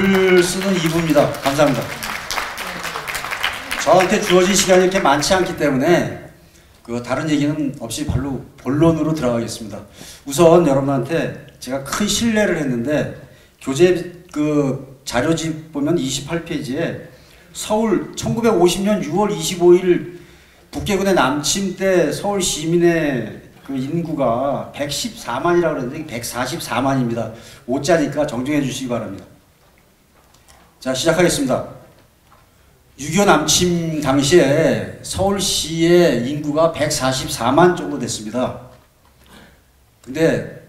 글을 쓰는 2부입니다. 감사합니다. 저한테 주어진 시간이 이렇게 많지 않기 때문에 다른 얘기는 없이 바로 본론으로 들어가겠습니다. 우선 여러분한테 제가 큰 신뢰를 했는데 교재 자료집 보면 28페이지에 서울 1950년 6월 25일 북계군의 남침 때 서울 시민의 인구가 114만이라고 그랬는데 144만입니다. 5자니까 정정해 주시기 바랍니다. 자, 시작하겠습니다. 6.25 남침 당시에 서울시의 인구가 144만 정도 됐습니다. 근데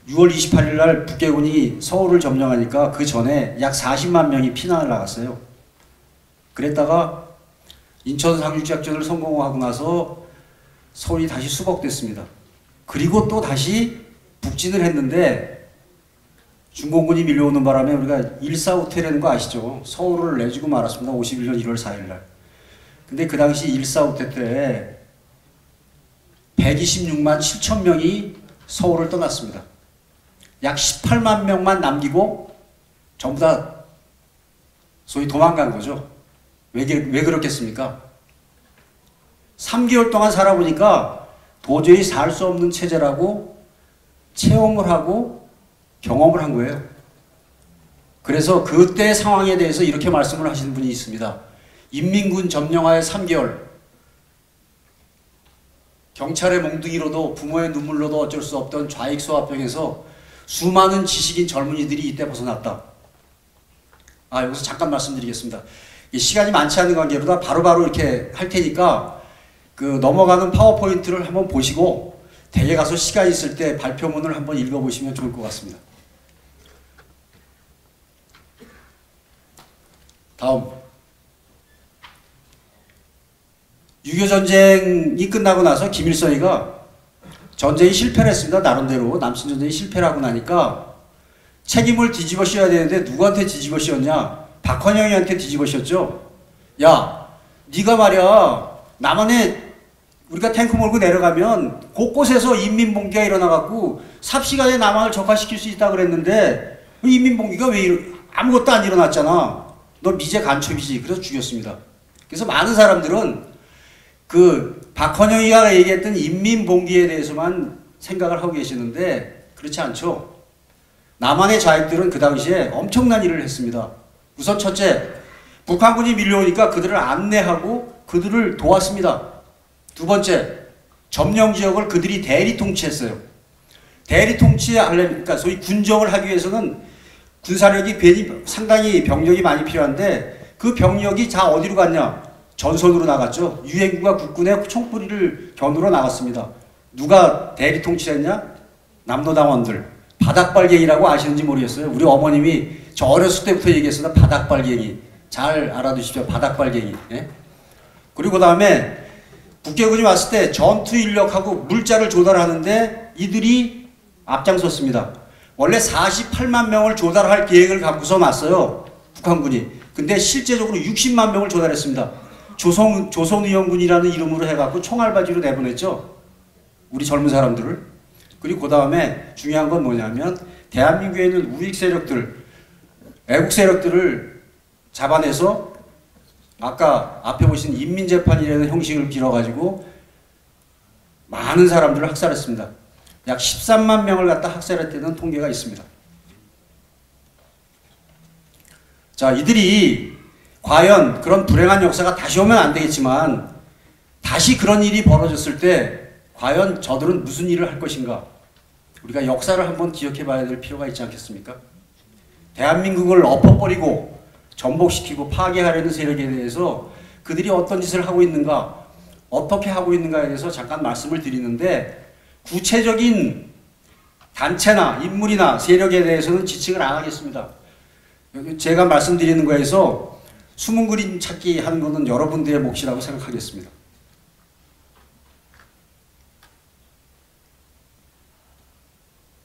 6월 28일 날 북계군이 서울을 점령하니까 그 전에 약 40만 명이 피난을 나갔어요. 그랬다가 인천 상륙작전을 성공하고 나서 서울이 다시 수복됐습니다. 그리고 또 다시 북진을 했는데 중공군이 밀려오는 바람에 우리가 일사후퇴라는 거 아시죠? 서울을 내주고 말았습니다. 51년 1월 4일 날. 근데 그 당시 일사후퇴 때 126만 7천 명이 서울을 떠났습니다. 약 18만 명만 남기고 전부 다 소위 도망간 거죠. 왜 그렇겠습니까? 3개월 동안 살아보니까 도저히 살 수 없는 체제라고 체험을 하고 경험을 한 거예요. 그래서 그때 상황에 대해서 이렇게 말씀을 하시는 분이 있습니다. 인민군 점령하에 3개월, 경찰의 몽둥이로도 부모의 눈물로도 어쩔 수 없던 좌익소화병에서 수많은 지식인 젊은이들이 이때 벗어났다. 여기서 잠깐 말씀드리겠습니다. 시간이 많지 않은 관계로다 바로바로 이렇게 할 테니까 넘어가는 파워포인트를 한번 보시고 댁에 가서 시간 있을 때 발표문을 한번 읽어보시면 좋을 것 같습니다. 다음. 6.25 전쟁이 끝나고 나서 김일성이가 전쟁이 실패를 했습니다. 나름대로 남친 전쟁이 실패를 하고 나니까 책임을 뒤집어 씌워야 되는데 누구한테 뒤집어 씌웠냐? 박헌영이한테 뒤집어 씌웠죠. 야, 네가 말이야 남한에 우리가 탱크 몰고 내려가면 곳곳에서 인민봉기가 일어나갖고 삽시간에 남한을 적화시킬 수 있다고 그랬는데 인민봉기가 왜 아무것도 안 일어났잖아. 너 미제 간첩이지. 그래서 죽였습니다. 그래서 많은 사람들은 박헌영이가 얘기했던 인민봉기에 대해서만 생각을 하고 계시는데 그렇지 않죠. 남한의 좌익들은 그 당시에 엄청난 일을 했습니다. 우선 첫째, 북한군이 밀려오니까 그들을 안내하고 그들을 도왔습니다. 두 번째, 점령지역을 그들이 대리 통치했어요. 대리 통치하려니까 소위 군정을 하기 위해서는 군사력이 상당히 병력이 많이 필요한데 그 병력이 다 어디로 갔냐? 전선으로 나갔죠. 유엔군과 국군의 총뿌리를 겨누러 나갔습니다. 누가 대리 통치했냐? 남로당원들. 바닥발갱이라고 아시는지 모르겠어요. 우리 어머님이 저 어렸을 때부터 얘기했습니다. 바닥발갱이. 잘 알아두십시오. 바닥발갱이. 예? 그리고 다음에 북계군이 왔을 때 전투 인력하고 물자를 조달하는데 이들이 앞장섰습니다. 원래 48만 명을 조달할 계획을 갖고서 왔어요. 북한군이. 근데 실제적으로 60만 명을 조달했습니다. 조선의용군이라는 이름으로 해갖고 총알바지로 내보냈죠. 우리 젊은 사람들을. 그리고 그 다음에 중요한 건 뭐냐면 대한민국에 있는 우익 세력들, 애국 세력들을 잡아내서 아까 앞에 보신 인민재판이라는 형식을 빌어가지고 많은 사람들을 학살했습니다. 약 13만 명을 갖다 학살했다는 통계가 있습니다. 자, 이들이 과연 그런 불행한 역사가 다시 오면 안 되겠지만 다시 그런 일이 벌어졌을 때 과연 저들은 무슨 일을 할 것인가? 우리가 역사를 한번 기억해 봐야 될 필요가 있지 않겠습니까? 대한민국을 엎어버리고 전복시키고 파괴하려는 세력에 대해서 그들이 어떤 짓을 하고 있는가, 어떻게 하고 있는가에 대해서 잠깐 말씀을 드리는데 구체적인 단체나 인물이나 세력에 대해서는 지칭을 안 하겠습니다. 제가 말씀드리는 거에서 숨은 그림 찾기 하는 것은 여러분들의 몫이라고 생각하겠습니다.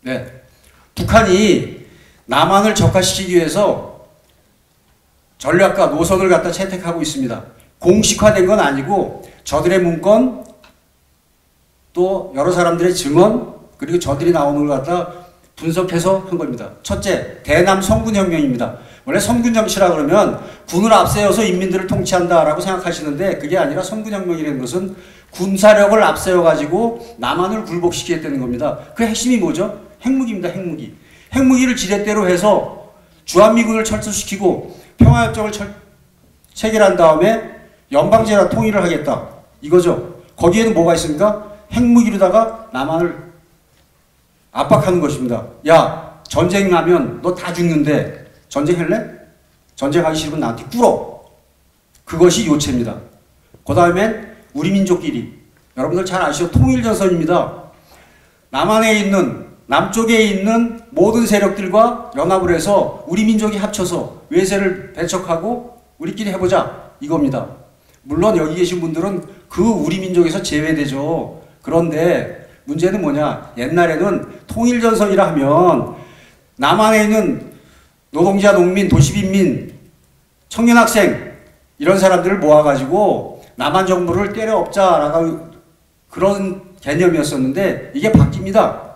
네, 북한이 남한을 적화시키기 위해서 전략과 노선을 갖다 채택하고 있습니다. 공식화된 건 아니고 저들의 문건 또 여러 사람들의 증언 그리고 저들이 나오는 걸 갖다 분석해서 한 겁니다. 첫째, 대남 성군혁명입니다. 원래 선군정치라 그러면 군을 앞세워서 인민들을 통치한다라고 생각하시는데 그게 아니라 선군혁명이라는 것은 군사력을 앞세워가지고 남한을 굴복시키겠다는 겁니다. 그 핵심이 뭐죠? 핵무기입니다. 핵무기. 핵무기를 지렛대로 해서 주한미군을 철수시키고 평화협정을 체결한 다음에 연방제라 통일을 하겠다. 이거죠. 거기에는 뭐가 있습니까? 핵무기로다가 남한을 압박하는 것입니다. 야, 전쟁하면 너 다 죽는데 전쟁할래? 전쟁하기 싫으면 나한테 꿇어. 그것이 요체입니다. 그 다음엔 우리 민족끼리, 여러분들 잘 아시죠? 통일전선입니다. 남한에 있는, 남쪽에 있는 모든 세력들과 연합을 해서 우리 민족이 합쳐서 외세를 배척하고 우리끼리 해보자, 이겁니다. 물론 여기 계신 분들은 그 우리 민족에서 제외되죠. 그런데 문제는 뭐냐? 옛날에는 통일전선이라 하면 남한에 있는 노동자, 농민, 도시빈민, 청년학생 이런 사람들을 모아가지고 남한 정부를 때려엎자라고 그런 개념이었었는데 이게 바뀝니다.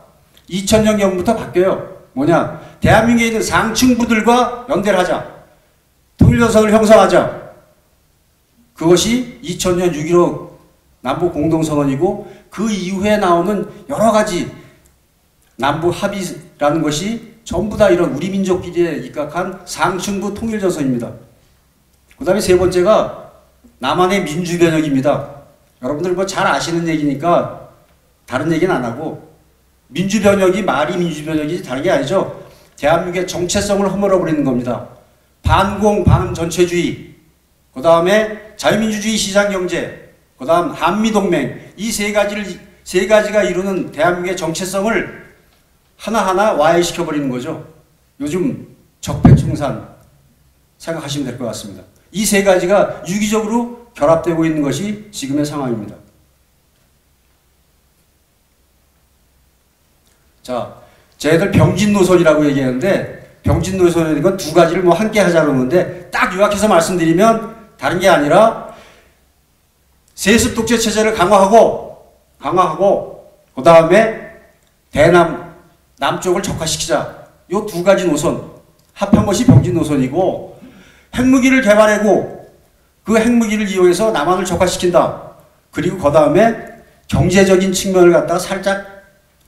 2000년경부터 바뀌어요. 뭐냐? 대한민국에 있는 상층부들과 연대를 하자. 통일전선을 형성하자. 그것이 2000년 6.15 남북공동선언이고 그 이후에 나오는 여러 가지 남북 합의라는 것이 전부 다 이런 우리 민족끼리에 입각한 상층부 통일전선입니다. 그 다음에 세 번째가 남한의 민주변혁입니다. 여러분들 뭐 잘 아시는 얘기니까 다른 얘기는 안 하고 민주변혁이 말이 민주변혁이지 다른 게 아니죠. 대한민국의 정체성을 허물어버리는 겁니다. 반공, 반전체주의, 그 다음에 자유민주주의 시장경제, 그 다음 한미동맹 이 세 가지가 이루는 대한민국의 정체성을 하나하나 와해시켜버리는 거죠. 요즘 적폐청산 생각하시면 될 것 같습니다. 이 세 가지가 유기적으로 결합되고 있는 것이 지금의 상황입니다. 자, 쟤들 병진노선이라고 얘기하는데 병진노선이라는 건 두 가지를 뭐 함께 하자고 하는데 딱 요약해서 말씀드리면 다른 게 아니라 세습 독재 체제를 강화하고 그 다음에 남쪽을 적화시키자. 요 두 가지 노선 합한 것이 병진 노선이고 핵무기를 개발하고 그 핵무기를 이용해서 남한을 적화시킨다. 그리고 그 다음에 경제적인 측면을 갖다가 살짝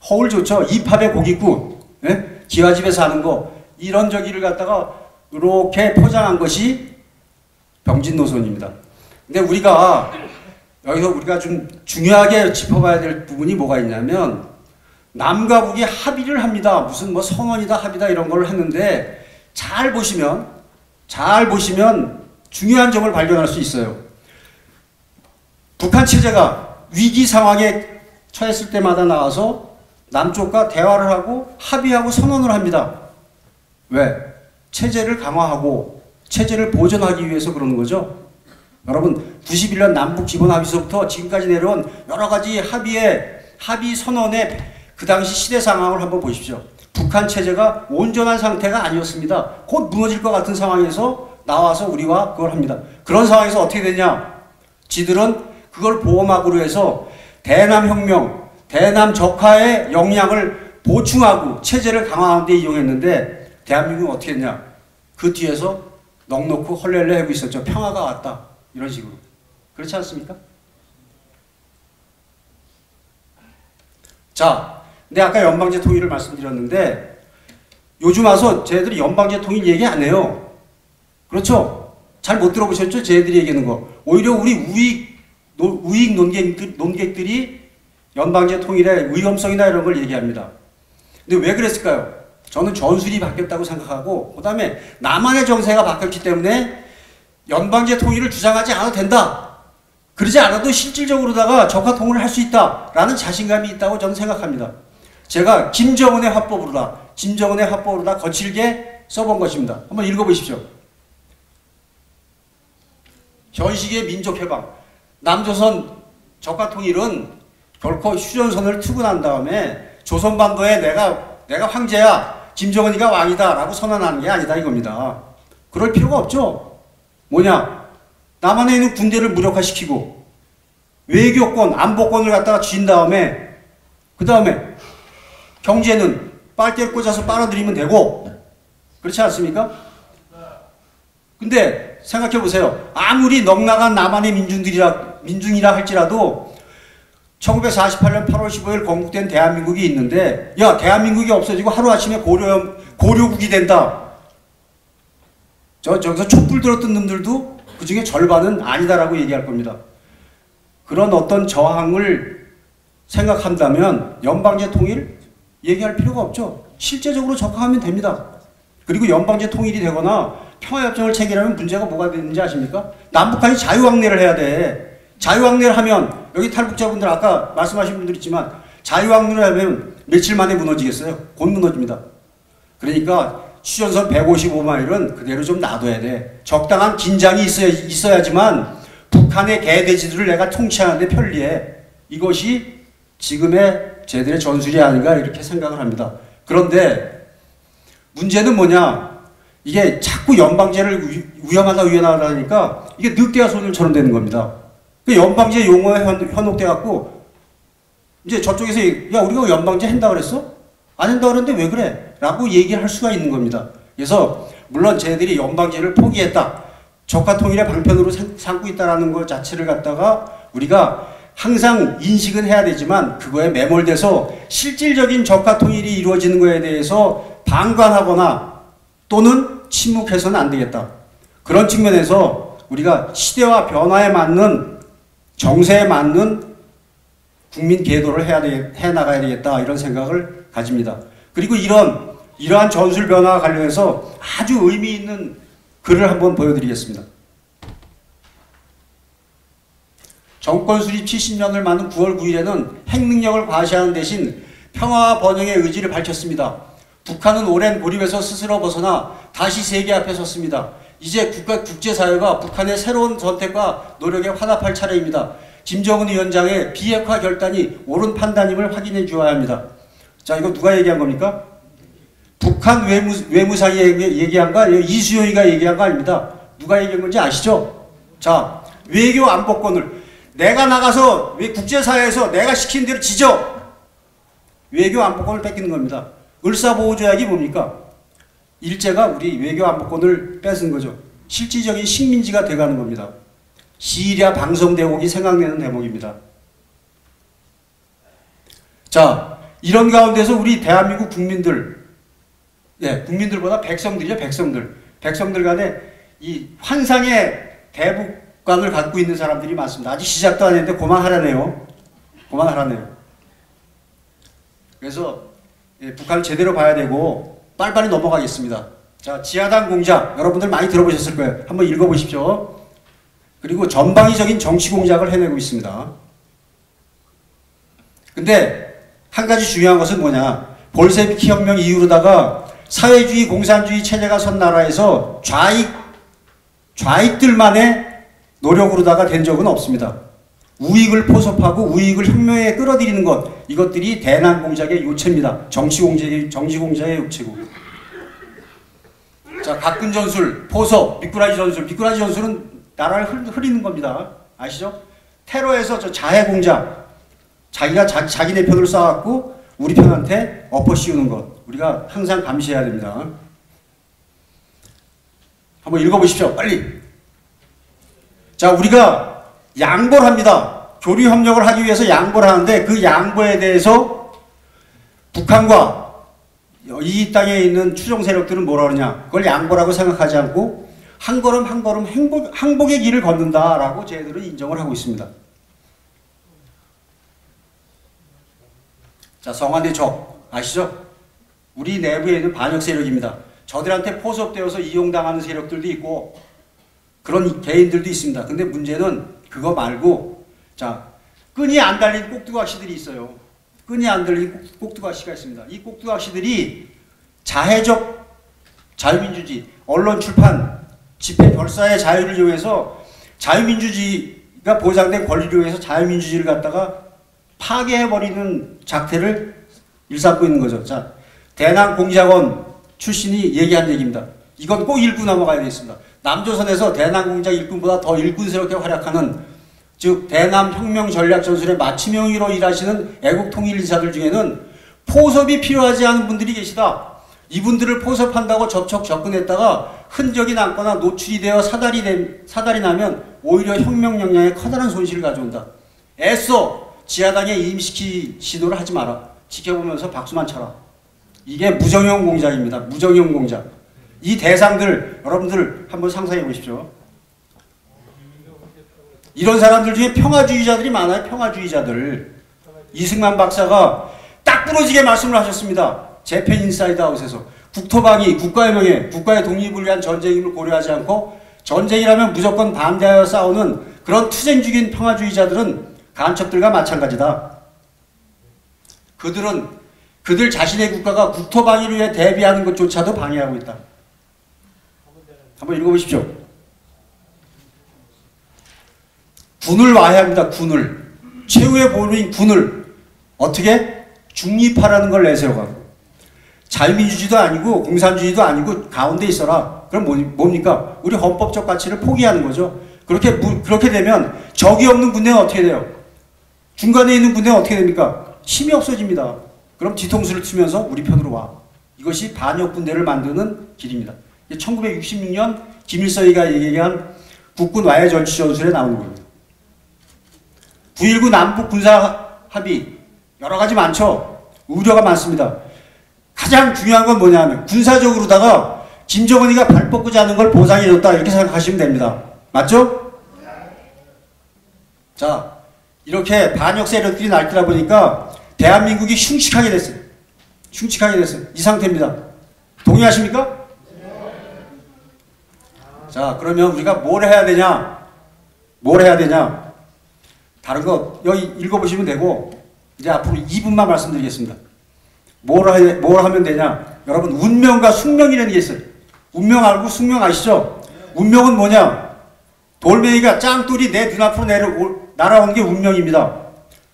허울 좋죠. 이팝의 고깃국, 예? 기와집에 사는 거 이런 저기를 갖다가 이렇게 포장한 것이 병진 노선입니다. 근데 여기서 우리가 좀 중요하게 짚어봐야 될 부분이 뭐가 있냐면 남과 북이 합의를 합니다. 무슨 뭐 선언이다 합의다 이런 걸 했는데 잘 보시면 중요한 점을 발견할 수 있어요. 북한 체제가 위기 상황에 처했을 때마다 나와서 남쪽과 대화를 하고 합의하고 선언을 합니다. 왜? 체제를 강화하고 체제를 보존하기 위해서 그러는 거죠. 여러분 91년 남북기본합의서부터 지금까지 내려온 여러 가지 합의 선언의 그 당시 시대 상황을 한번 보십시오. 북한 체제가 온전한 상태가 아니었습니다. 곧 무너질 것 같은 상황에서 나와서 우리와 그걸 합니다. 그런 상황에서 어떻게 되냐? 지들은 그걸 보호막으로 해서 대남혁명, 대남 적화의 역량을 보충하고 체제를 강화하는 데 이용했는데 대한민국은 어떻게 했냐? 그 뒤에서 넉넉히 헐렐레 하고 있었죠. 평화가 왔다. 이런 식으로. 그렇지 않습니까? 자, 근데 아까 연방제 통일을 말씀드렸는데 요즘 와서 쟤들이 연방제 통일 얘기 안 해요. 그렇죠? 잘 못 들어보셨죠? 쟤들이 얘기하는 거. 오히려 우리 우익 논객들이 연방제 통일의 위험성이나 이런 걸 얘기합니다. 근데 왜 그랬을까요? 저는 전술이 바뀌었다고 생각하고 그 다음에 남한의 정세가 바뀌었기 때문에 연방제 통일을 주장하지 않아도 된다. 그러지 않아도 실질적으로다가 적화 통일을 할 수 있다라는 자신감이 있다고 저는 생각합니다. 제가 김정은의 화법으로다 거칠게 써본 것입니다. 한번 읽어보십시오. 현식의 민족해방. 남조선 적화 통일은 결코 휴전선을 트고 난 다음에 조선반도에 내가 황제야, 김정은이가 왕이다 라고 선언하는 게 아니다 이겁니다. 그럴 필요가 없죠. 뭐냐? 남한에 있는 군대를 무력화시키고 외교권, 안보권을 갖다가 쥔 다음에 그 다음에 경제는 빨대를 꽂아서 빨아들이면 되고, 그렇지 않습니까? 근데 생각해 보세요. 아무리 넉나간 남한의 민중이라 할지라도 1948년 8월 15일 건국된 대한민국이 있는데, 야, 대한민국이 없어지고 하루아침에 고려국이 된다. 저기서 촛불 들었던 놈들도 그 중에 절반은 아니다라고 얘기할 겁니다. 그런 어떤 저항을 생각한다면 연방제 통일 얘기할 필요가 없죠. 실제적으로 적합하면 됩니다. 그리고 연방제 통일이 되거나 평화협정을 체결하면 문제가 뭐가 되는지 아십니까? 남북한이 자유왕래를 해야 돼. 자유왕래를 하면, 여기 탈북자분들 아까 말씀하신 분들 있지만, 자유왕래를 하면 며칠 만에 무너지겠어요? 곧 무너집니다. 그러니까 휴전선 155마일은 그대로 좀 놔둬야 돼. 적당한 긴장이 있어야지만 북한의 개돼지들을 내가 통치하는데 편리해. 이것이 지금의 제들의 전술이 아닌가 이렇게 생각을 합니다. 그런데 문제는 뭐냐? 이게 자꾸 연방제를 위험하다 하니까 이게 늑대와 소년처럼 되는 겁니다. 그 연방제 용어에 현혹돼 갖고 이제 저쪽에서 야, 우리가 연방제 한다 그랬어? 안 한다 그랬는데 왜 그래? 라고 얘기를 할 수가 있는 겁니다. 그래서 물론 쟤들이 연방제를 포기했다, 적화통일의 방편으로 삼고 있다는 것 자체를 갖다가 우리가 항상 인식은 해야 되지만 그거에 매몰돼서 실질적인 적화통일이 이루어지는 것에 대해서 방관하거나 또는 침묵해서는 안 되겠다. 그런 측면에서 우리가 시대와 변화에 맞는, 정세에 맞는 국민 계도를 해 나가야 되겠다, 이런 생각을 가집니다. 그리고 이러한 전술 변화와 관련해서 아주 의미 있는 글을 한번 보여드리겠습니다. 정권 수립 70년을 맞는 9월 9일에는 핵능력을 과시하는 대신 평화와 번영의 의지를 밝혔습니다. 북한은 오랜 고립에서 스스로 벗어나 다시 세계 앞에 섰습니다. 이제 국제사회가 북한의 새로운 선택과 노력에 화답할 차례입니다. 김정은 위원장의 비핵화 결단이 옳은 판단임을 확인해 주어야 합니다. 자, 이거 누가 얘기한 겁니까? 북한 외무상이 얘기한 거 아니에요? 이수용이가 얘기한 거 아닙니다. 누가 얘기한 건지 아시죠? 자, 외교 안보권을 내가 나가서 국제사회에서 내가 시킨 대로 지져! 외교 안보권을 뺏기는 겁니다. 을사보호조약이 뭡니까? 일제가 우리 외교 안보권을 뺏은 거죠. 실질적인 식민지가 돼가는 겁니다. 시리아 방송대국이 생각내는 대목입니다. 자, 이런 가운데서 우리 대한민국 국민들, 국민들보다 백성들이죠, 백성들. 백성들 간에 이 환상의 대북관을 갖고 있는 사람들이 많습니다. 아직 시작도 안 했는데 그만하라네요. 그만하라네요. 그래서 북한을 제대로 봐야 되고 빨리빨리 넘어가겠습니다. 자, 지하당 공작 여러분들 많이 들어보셨을 거예요. 한번 읽어보십시오. 그리고 전방위적인 정치 공작을 해내고 있습니다. 근데 한 가지 중요한 것은 뭐냐? 볼셰비키 혁명 이후로다가 사회주의 공산주의 체제가 선 나라에서 좌익들만의 노력으로다가 된 적은 없습니다. 우익을 포섭하고 우익을 혁명에 끌어들이는 것, 이것들이 대남 공작의 요체입니다. 정치 공작의 요체고. 자, 각군 전술, 포섭, 미꾸라지 전술. 미꾸라지 전술은 나라를 흐리는 겁니다. 아시죠? 테러에서 저 자해 공작, 자기가 자기네 편을 쌓았고 우리 편한테 엎어 씌우는 것, 우리가 항상 감시해야 됩니다. 한번 읽어보십시오. 빨리. 자, 우리가 양보를 합니다. 교류 협력을 하기 위해서 양보를 하는데 그 양보에 대해서 북한과 이 땅에 있는 추종 세력들은 뭐라 그러냐? 그걸 양보라고 생각하지 않고 한 걸음 한 걸음 항복의 길을 걷는다라고 쟤들은 인정을 하고 있습니다. 자, 성안대 적 아시죠? 우리 내부에 있는 반역 세력입니다. 저들한테 포섭되어서 이용당하는 세력들도 있고 그런 개인들도 있습니다. 근데 문제는 그거 말고, 자, 끈이 안 달린 꼭두각시들이 있어요. 끈이 안 달린 꼭두각시가 있습니다. 이 꼭두각시들이 자해적 자유민주주의, 언론 출판, 집회 결사의 자유를 이용해서 자유민주주의가 보장된 권리를 이용해서 자유민주주의를 갖다가 파괴해버리는 작태를 일삼고 있는 거죠. 자, 대남공작원 출신이 얘기한 얘기입니다. 이건 꼭 읽고 넘어가야 되겠습니다. 남조선에서 대남공작 일꾼보다 더 일꾼스럽게 활약하는, 즉 대남혁명 전략 전술의 맞춤형으로 일하시는 애국통일인사들 중에는 포섭이 필요하지 않은 분들이 계시다. 이분들을 포섭한다고 접근했다가 흔적이 남거나 노출이 되어 사달이 나면 오히려 혁명 역량에 커다란 손실을 가져온다. 애써 지하당에 임시키 시도를 하지 마라. 지켜보면서 박수만 쳐라. 이게 무정형 공작입니다. 무정형 공작. 이 대상들 여러분들 한번 상상해 보십시오. 이런 사람들 중에 평화주의자들이 많아요. 평화주의자들. 이승만 박사가 딱 부러지게 말씀을 하셨습니다. 재팬 인사이드 아웃에서 국토방위, 국가의 명예, 국가의 독립을 위한 전쟁임을 고려하지 않고 전쟁이라면 무조건 반대하여 싸우는 그런 투쟁적인 평화주의자들은 간첩들과 마찬가지다. 그들 자신의 국가가 국토방위를 위해 대비하는 것조차도 방해하고 있다. 한번 읽어보십시오. 군을 와해합니다. 군을. 최후의 보루인 군을 어떻게? 중립화라는 걸 내세워가고 자유민주주의도 아니고 공산주의도 아니고 가운데 있어라. 그럼 뭡니까? 우리 헌법적 가치를 포기하는 거죠. 그렇게 되면 적이 없는 군대는 어떻게 돼요? 중간에 있는 군대는 어떻게 됩니까? 힘이 없어집니다. 그럼 뒤통수를 치면서 우리 편으로 와. 이것이 반역 군대를 만드는 길입니다. 1966년 김일성이가 얘기한 국군 와해 전시 전술에 나오는 겁니다. 9.19 남북 군사 합의 여러 가지 많죠. 우려가 많습니다. 가장 중요한 건 뭐냐면 군사적으로다가 김정은이가 발 뻗고 자는 걸 보상해줬다 이렇게 생각하시면 됩니다. 맞죠? 자, 이렇게 반역 세력들이 날뛰다 보니까 대한민국이 흉측하게 됐어요. 흉측하게 됐어요. 이 상태입니다. 동의하십니까? 자, 그러면 우리가 뭘 해야 되냐? 뭘 해야 되냐? 다른 거 여기 읽어보시면 되고 이제 앞으로 2분만 말씀드리겠습니다. 뭘 하면 되냐? 여러분 운명과 숙명이라는 게 있어요. 운명 알고 숙명 아시죠? 운명은 뭐냐? 돌멩이가 짱돌이 내 눈앞으로 날아오는 게 운명입니다.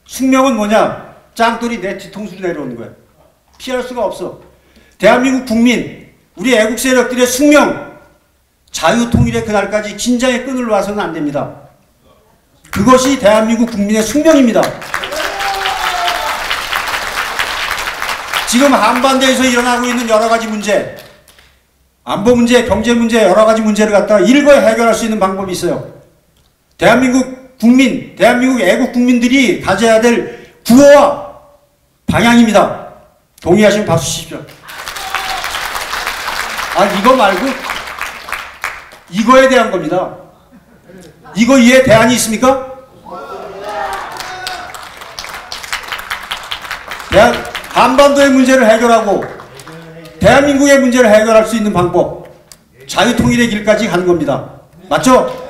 숙명은 뭐냐? 짱돌이 내 뒤통수로 내려오는 거야. 피할 수가 없어. 대한민국 국민, 우리 애국 세력들의 숙명, 자유통일의 그날까지 긴장의 끈을 놔서는 안 됩니다. 그것이 대한민국 국민의 숙명입니다. 지금 한반도에서 일어나고 있는 여러 가지 문제, 안보 문제, 경제 문제, 여러 가지 문제를 갖다가 일거에 해결할 수 있는 방법이 있어요. 대한민국 국민, 대한민국 애국 국민들이 가져야 될 구호와 방향입니다. 동의하시면 박수 치십시오. 아, 이거 말고 이거에 대한 겁니다. 이거 이에 대안이 있습니까? 한반도의 문제를 해결하고 대한민국의 문제를 해결할 수 있는 방법, 자유통일의 길까지 가는 겁니다. 맞죠?